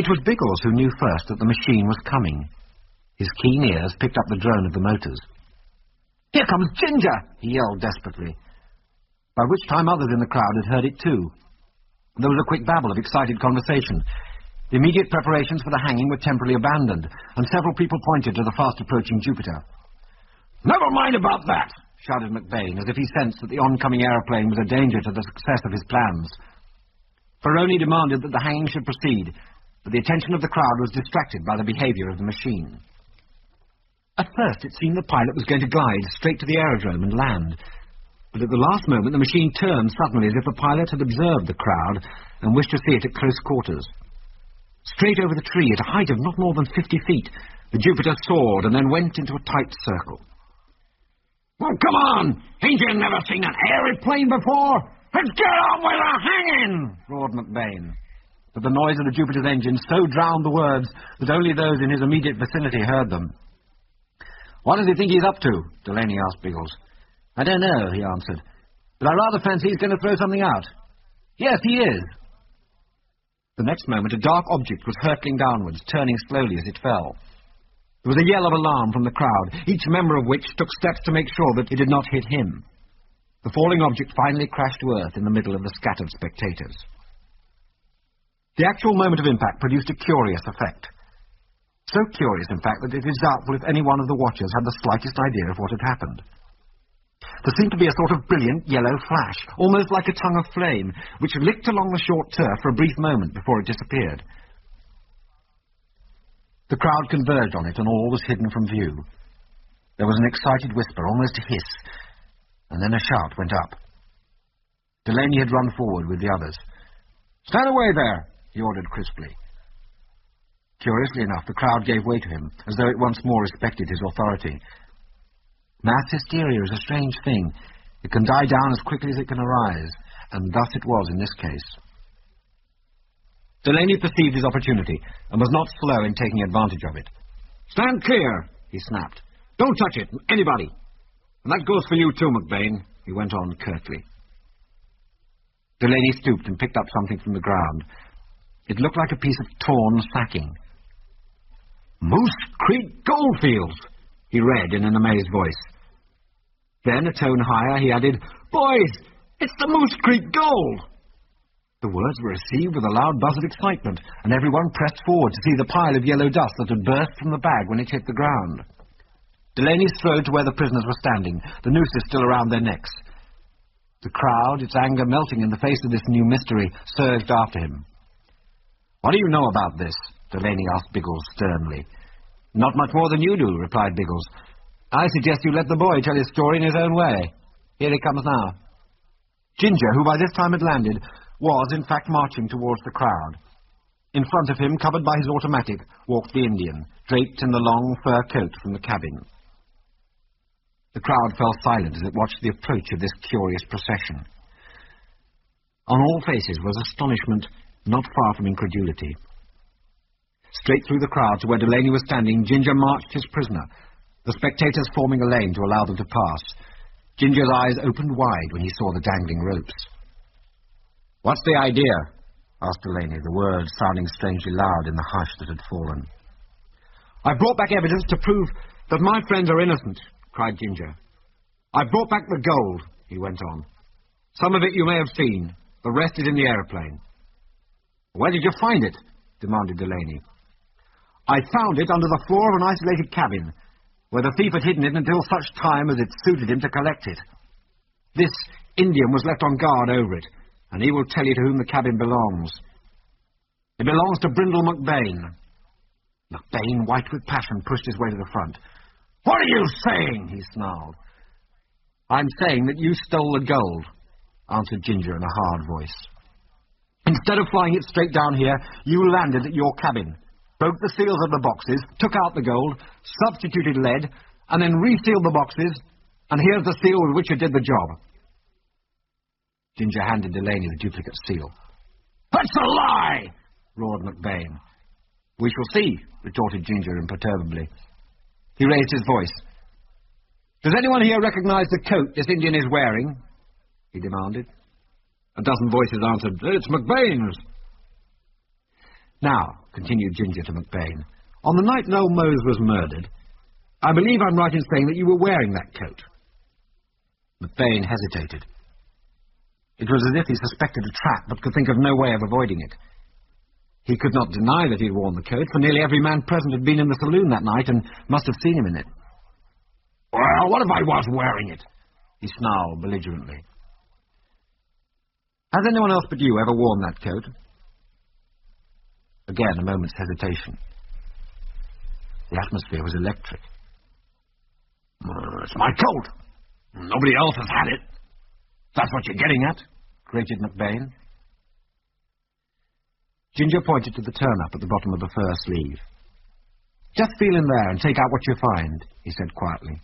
It was Biggles who knew first that the machine was coming. His keen ears picked up the drone of the motors. "Here comes Ginger!" he yelled desperately, by which time others in the crowd had heard it too. There was a quick babble of excited conversation. The immediate preparations for the hanging were temporarily abandoned, and several people pointed to the fast-approaching Jupiter. "Never mind about that!" shouted McBain, as if he sensed that the oncoming aeroplane was a danger to the success of his plans. Ferroni demanded that the hanging should proceed, but the attention of the crowd was distracted by the behaviour of the machine. At first it seemed the pilot was going to glide straight to the aerodrome and land, but at the last moment the machine turned suddenly as if the pilot had observed the crowd and wished to see it at close quarters. Straight over the tree, at a height of not more than 50 feet, the Jupiter soared and then went into a tight circle. "Well, come on! Ain't you never seen an aeroplane before? Let's get on with the hanging!" roared McBain. But the noise of the Jupiter's engine so drowned the words that only those in his immediate vicinity heard them. "What does he think he's up to?" Delaney asked Biggles. "I don't know," he answered, "but I rather fancy he's going to throw something out." "Yes, he is." The next moment a dark object was hurtling downwards, turning slowly as it fell. There was a yell of alarm from the crowd, each member of which took steps to make sure that it did not hit him. The falling object finally crashed to earth in the middle of the scattered spectators. The actual moment of impact produced a curious effect. So curious, in fact, that it is doubtful if any one of the watchers had the slightest idea of what had happened. There seemed to be a sort of brilliant yellow flash, almost like a tongue of flame, which licked along the short turf for a brief moment before it disappeared. The crowd converged on it, and all was hidden from view. There was an excited whisper, almost a hiss, and then a shout went up. Delaney had run forward with the others. "Stand away there!" he ordered crisply. Curiously enough, the crowd gave way to him, as though it once more respected his authority. Mass hysteria is a strange thing. It can die down as quickly as it can arise, and thus it was in this case. Delaney perceived his opportunity, and was not slow in taking advantage of it. "Stand clear," he snapped. "Don't touch it, anybody. And that goes for you too, McBain," he went on curtly. Delaney stooped and picked up something from the ground. It looked like a piece of torn sacking. "Moose Creek Goldfields," he read in an amazed voice. Then, a tone higher, he added, "Boys, it's the Moose Creek Gold!" The words were received with a loud buzz of excitement, and everyone pressed forward to see the pile of yellow dust that had burst from the bag when it hit the ground. Delaney strode to where the prisoners were standing, the nooses still around their necks. The crowd, its anger melting in the face of this new mystery, surged after him. "What do you know about this?" Delaney asked Biggles sternly. "Not much more than you do," replied Biggles. "I suggest you let the boy tell his story in his own way. Here he comes now." Ginger, who by this time had landed, was in fact marching towards the crowd. In front of him, covered by his automatic, walked the Indian, draped in the long fur coat from the cabin. The crowd fell silent as it watched the approach of this curious procession. On all faces was astonishment, not far from incredulity. Straight through the crowd to where Delaney was standing, Ginger marched his prisoner, the spectators forming a lane to allow them to pass. Ginger's eyes opened wide when he saw the dangling ropes. "What's the idea?" asked Delaney, the words sounding strangely loud in the hush that had fallen. "I've brought back evidence to prove that my friends are innocent," cried Ginger. "I've brought back the gold," he went on. "Some of it you may have seen. The rest is in the aeroplane." "Where did you find it?" demanded Delaney. "I found it under the floor of an isolated cabin, where the thief had hidden it until such time as it suited him to collect it. This Indian was left on guard over it, and he will tell you to whom the cabin belongs. It belongs to Brindle McBain." McBain, white with passion, pushed his way to the front. "What are you saying?" he snarled. "I'm saying that you stole the gold," answered Ginger in a hard voice. "Instead of flying it straight down here, you landed at your cabin, broke the seals of the boxes, took out the gold, substituted lead, and then resealed the boxes, and here's the seal with which you did the job." Ginger handed Delaney the duplicate seal. "That's a lie!" roared McBain. "We shall see," retorted Ginger imperturbably. He raised his voice. "Does anyone here recognize the coat this Indian is wearing?" he demanded. A dozen voices answered, "It's McBain's." Now, continued Ginger to McBain, on the night Noel Mose was murdered, I believe I'm right in saying that you were wearing that coat. McBain hesitated. It was as if he suspected a trap, but could think of no way of avoiding it. He could not deny that he had worn the coat, for nearly every man present had been in the saloon that night and must have seen him in it. Well, what if I was wearing it? He snarled belligerently. Has anyone else but you ever worn that coat? Again, a moment's hesitation. The atmosphere was electric. It's my coat. Nobody else has had it. That's what you're getting at, grated McBain. Ginger pointed to the turn-up at the bottom of the fur sleeve. Just feel in there and take out what you find, he said quietly.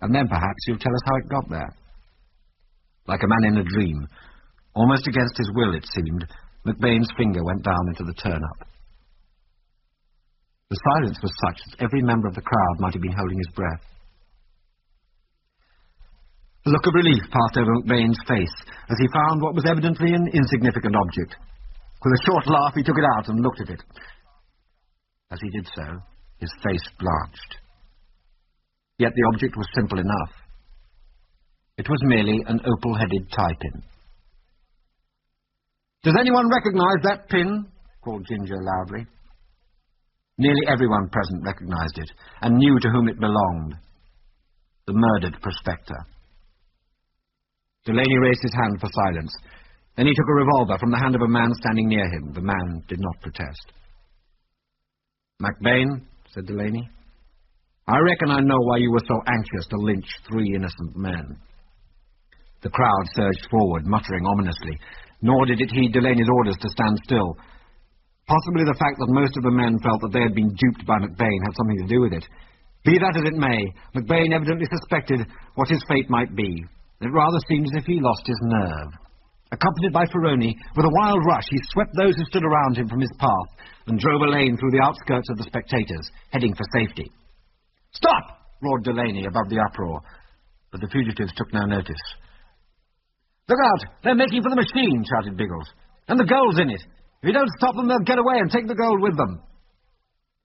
And then perhaps you'll tell us how it got there. Like a man in a dream, almost against his will, it seemed, McBain's finger went down into the turn-up. The silence was such that every member of the crowd might have been holding his breath. A look of relief passed over McBain's face as he found what was evidently an insignificant object. With a short laugh, he took it out and looked at it. As he did so, his face blanched. Yet the object was simple enough. It was merely an opal-headed tie-pin. "Does anyone recognize that pin?" called Ginger loudly. Nearly everyone present recognized it, and knew to whom it belonged. The murdered prospector. Delaney raised his hand for silence. Then he took a revolver from the hand of a man standing near him. The man did not protest. "McBain," said Delaney, "I reckon I know why you were so anxious to lynch 3 innocent men." The crowd surged forward, muttering ominously, nor did it heed Delaney's orders to stand still. Possibly the fact that most of the men felt that they had been duped by McBain had something to do with it. Be that as it may, McBain evidently suspected what his fate might be. It rather seemed as if he lost his nerve. Accompanied by Ferroni, with a wild rush, he swept those who stood around him from his path and drove a lane through the outskirts of the spectators, heading for safety. "Stop!" roared Delaney above the uproar, but the fugitives took no notice. "Look out! They're making for the machine!" shouted Biggles. "And the gold's in it! If you don't stop them, they'll get away and take the gold with them."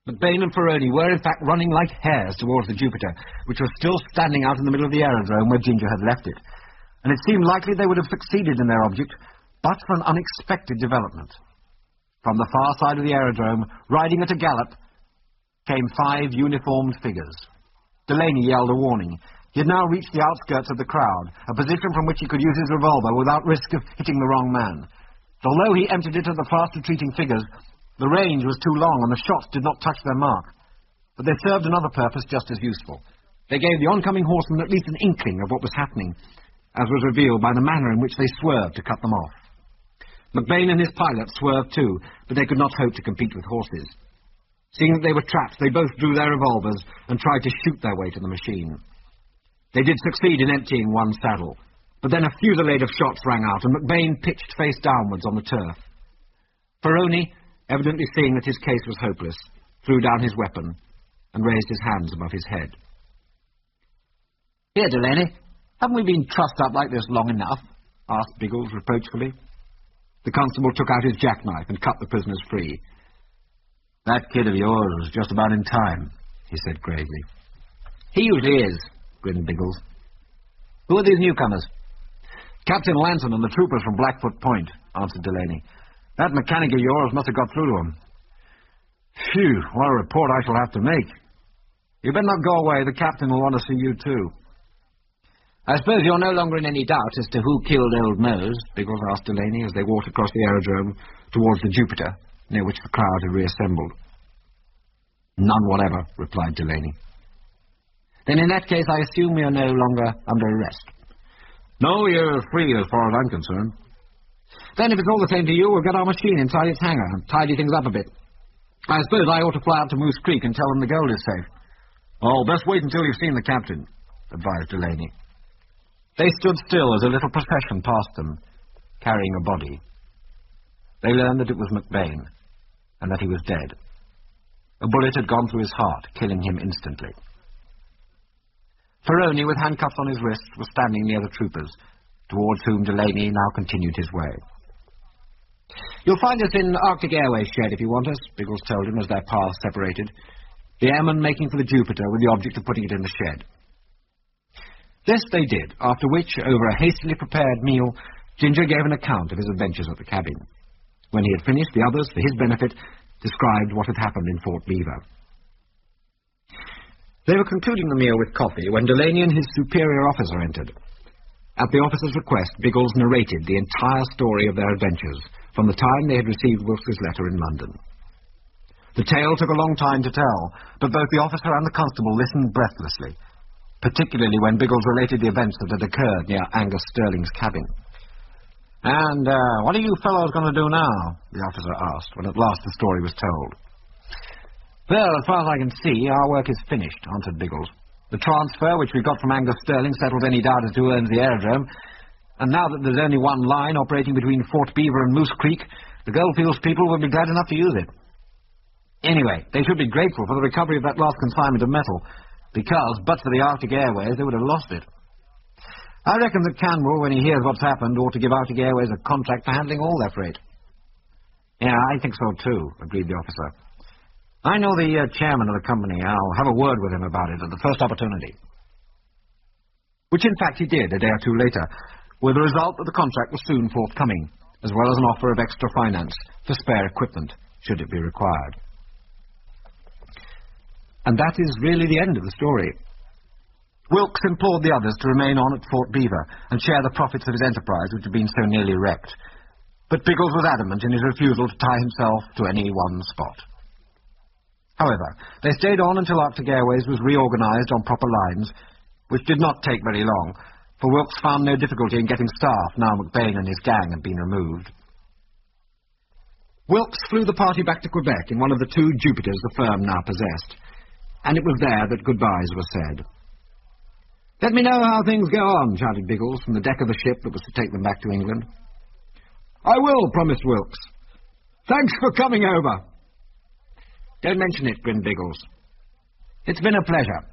McBain and Ferroni were, in fact, running like hares towards the Jupiter, which was still standing out in the middle of the aerodrome where Ginger had left it. And it seemed likely they would have succeeded in their object, but for an unexpected development. From the far side of the aerodrome, riding at a gallop, came 5 uniformed figures. Delaney yelled a warning. He had now reached the outskirts of the crowd, a position from which he could use his revolver without risk of hitting the wrong man. Although he emptied it at the fast-retreating figures, the range was too long and the shots did not touch their mark. But they served another purpose just as useful. They gave the oncoming horsemen at least an inkling of what was happening, as was revealed by the manner in which they swerved to cut them off. McBain and his pilot swerved too, but they could not hope to compete with horses. Seeing that they were trapped, they both drew their revolvers and tried to shoot their way to the machine. They did succeed in emptying one saddle, but then a fusillade of shots rang out, and McBain pitched face downwards on the turf. Ferroni, evidently seeing that his case was hopeless, threw down his weapon and raised his hands above his head. "Here, Delaney, haven't we been trussed up like this long enough?" asked Biggles reproachfully. The constable took out his jackknife and cut the prisoners free. "That kid of yours was just about in time," he said gravely. "He usually is," grinned Biggles. "Who are these newcomers?" "Captain Lanson and the troopers from Blackfoot Point," answered Delaney. "That mechanic of yours must have got through to him." "Phew, what a report I shall have to make." "You better not go away. The captain will want to see you too." "I suppose you're no longer in any doubt as to who killed old Mose?" Biggles asked Delaney as they walked across the aerodrome towards the Jupiter, near which the crowd had reassembled. "None whatever," replied Delaney. "Then in that case I assume you're no longer under arrest." "No, you're free as far as I'm concerned." "Then if it's all the same to you, we'll get our machine inside its hangar and tidy things up a bit. I suppose I ought to fly out to Moose Creek and tell them the gold is safe." "Oh, best wait until you've seen the captain," advised Delaney. They stood still as a little procession passed them, carrying a body. They learned that it was McBain, and that he was dead. A bullet had gone through his heart, killing him instantly. Ferroni, with handcuffs on his wrists, was standing near the troopers, towards whom Delaney now continued his way. "You'll find us in Arctic Airways shed if you want us," Biggles told him as their paths separated, the airman making for the Jupiter with the object of putting it in the shed. This they did, after which, over a hastily prepared meal, Ginger gave an account of his adventures at the cabin. When he had finished, the others, for his benefit, described what had happened in Fort Beaver. They were concluding the meal with coffee when Delaney and his superior officer entered. At the officer's request, Biggles narrated the entire story of their adventures, from the time they had received Wilkes's letter in London. The tale took a long time to tell, but both the officer and the constable listened breathlessly, particularly when Biggles related the events that had occurred near Angus Stirling's cabin. "And what are you fellows going to do now?" the officer asked, when at last the story was told. "Well, as far as I can see, our work is finished," answered Biggles. "The transfer which we got from Angus Stirling settled any doubt as to who owns the aerodrome, and now that there's only one line operating between Fort Beaver and Moose Creek, the Goldfields people will be glad enough to use it. Anyway, they should be grateful for the recovery of that last consignment of metal, because, but for the Arctic Airways, they would have lost it. I reckon that Canwell, when he hears what's happened, ought to give Arctic Airways a contract for handling all their freight." "Yeah, I think so too," agreed the officer. "I know the chairman of the company. I'll have a word with him about it at the first opportunity." Which in fact he did a day or two later, with the result that the contract was soon forthcoming, as well as an offer of extra finance for spare equipment, should it be required. And that is really the end of the story. Wilks implored the others to remain on at Fort Beaver and share the profits of his enterprise, which had been so nearly wrecked. But Biggles was adamant in his refusal to tie himself to any one spot. However, they stayed on until Arctic Airways was reorganized on proper lines, which did not take very long, for Wilks found no difficulty in getting staff now McBain and his gang had been removed. Wilks flew the party back to Quebec in one of the 2 Jupiters the firm now possessed, and it was there that goodbyes were said. "Let me know how things go on," shouted Biggles from the deck of the ship that was to take them back to England. "I will," promised Wilks. "Thanks for coming over." "Don't mention it," grinned Biggles. "It's been a pleasure."